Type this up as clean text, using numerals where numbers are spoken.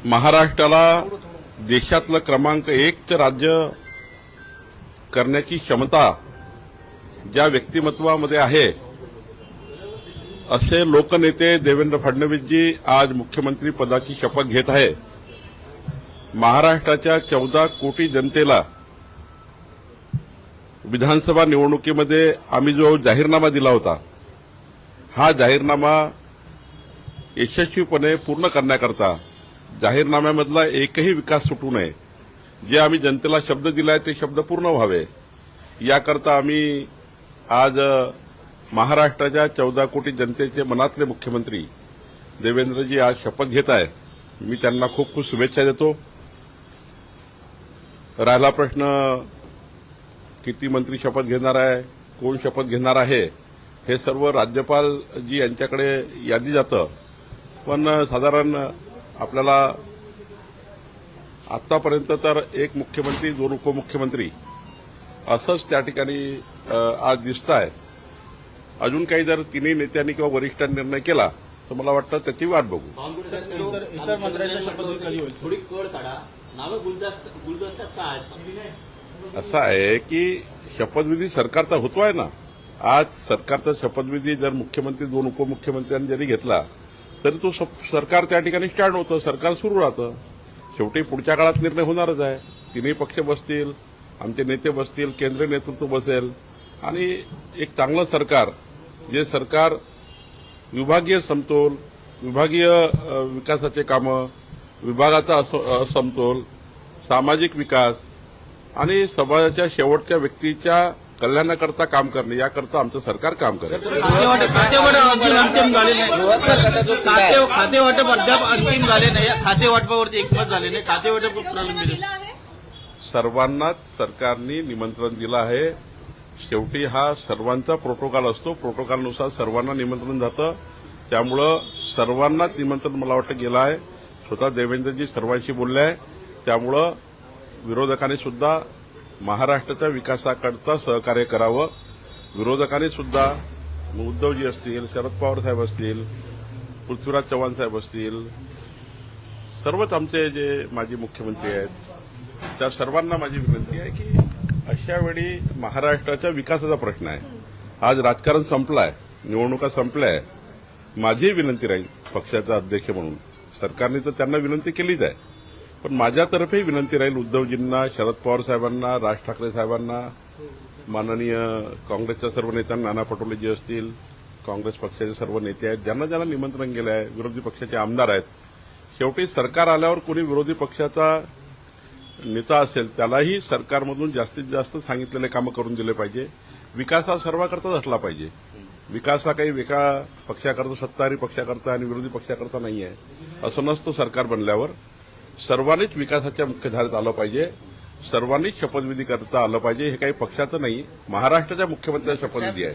महाराष्ट्राला देशातलं क्रमांक 1 राज्य करण्याची क्षमता ज्या व्यक्तिमत्वामध्ये आहे असे लोकनेते देवेंद्र फडणवीसजी आज मुख्यमंत्री पदाची शपथ घेत आहे। महाराष्ट्राच्या 14 कोटी जनतेला विधानसभा निवडणुकीमध्ये आम्ही जो जाहीरनामा दिला होता, हा जाहीरनामा यशस्वीपणे पूर्ण करण्याकरता जाहीरनाम्यामधला एकही विकास सुटू नये, जे आम्ही जनतेला शब्द दिलाय ते शब्द पूर्ण व्हावे, याकरता आम्ही आज महाराष्ट्राच्या 14 कोटी जनतेचे मनातले मुख्यमंत्री देवेंद्रजी आज शपथ घेत आहे। मी त्यांना खूप खूप शुभेच्छा देतो। राहिला प्रश्न किती मंत्री शपथ घेणार आहे, कोण शपथ घेणार आहे, हे सर्व राज्यपालजी यांच्याकडे यादी जातं, पण साधारण आपल्याला आतापर्यंत तर एक मुख्यमंत्री 2 उपमुख्यमंत्री असंच त्या ठिकाणी आज दिसत आहे। अजून काही जर तिन्ही नेत्यांनी किंवा वरिष्ठांनी निर्णय केला तर मला वाटतं त्याची वाट बघू। इतर मंत्र्यांच्या शपथ कधी होईल? थोडी कळ काढा, नावं गुलदस्त्यात का आहेत? असं आहे की शपथविधी सरकारचा होतो आहे ना। आज सरकारचा शपथविधी जर मुख्यमंत्री 2 उपमुख्यमंत्र्यांनी जरी घेतला तरी तो सरकार त्या ठिकाणी स्टँड होतं, सरकार सुरू राहतं। शेवटी पुढच्या काळात निर्णय होणारच आहे। तिन्ही पक्ष बसतील, आमचे नेते बसतील, केंद्रीय नेतृत्व बसेल आणि एक चांगलं सरकार, जे सरकार विभागीय समतोल, विभागीय विकासाचे कामं, विभागाचा असमतोल, सामाजिक विकास आणि समाजाच्या शेवटच्या व्यक्तीच्या कल्याणाकरता काम करणे, याकरता आमचं सरकार काम करेल। खातेवाटप अद्याप अंतिम झाले नाही, खातेवाटपावरती एकमत झाले नाही, खातेवाटप प्रलंबित आहे। सर्वांनाच सरकारने निमंत्रण दिलं आहे। शेवटी हा सर्वांचा प्रोटोकॉल असतो, प्रोटोकॉलनुसार सर्वांना निमंत्रण जातं, त्यामुळं सर्वांनाच निमंत्रण मला वाटतं गेलं आहे। स्वतः देवेंद्रजी सर्वांशी बोलले आहे, त्यामुळं विरोधकांनी सुद्धा महाराष्ट्राच्या विकासाकरता सहकार्य करावं। विरोधकांनी सुद्धा उद्धवजी असतील, शरद पवार साहेब असतील, पृथ्वीराज चव्हाण साहेब असतील, सर्वच आमचे जे माजी मुख्यमंत्री आहेत, त्या सर्वांना माझी विनंती आहे की अशा वेळी महाराष्ट्राच्या विकासाचा प्रश्न आहे। आज राजकारण संपलं आहे, निवडणुका संपल्या आहे। माझी विनंती राहील पक्षाचा अध्यक्ष म्हणून, सरकारने तर त्यांना विनंती केलीच आहे, पण माझ्यातर्फे विनंती राहील उद्धवजींना, शरद पवार साहेबांना, राज ठाकरे साहेबांना, माननीय काँग्रेसच्या सर्व नेत्यांना, नाना पटोले जी असतील, काँग्रेस पक्षाचे सर्व नेते आहेत, ज्यांना ज्यांना निमंत्रण गेलं आहे, विरोधी पक्षाचे आमदार आहेत, शेवटी सरकार आल्यावर कोणी विरोधी पक्षाचा नेता असेल त्यालाही सरकारमधून जास्तीत जास्त सांगितलेले कामं करून दिले पाहिजे। विकास हा सर्वांकरताच असला पाहिजे। विकास हा काही एका पक्षाकरता, सत्ताधारी पक्षाकरता आणि विरोधी पक्षाकरता नाही आहे, असं नसतं। सरकार बनल्यावर सर्वांनीच विकासाच्या मुख्यधारेत आलं पाहिजे, सर्वांनीच शपथविधी करता आलं पाहिजे। हे काही पक्षाचं नाही, महाराष्ट्राच्या मुख्यमंत्र्यांचा शपथविधी आहे।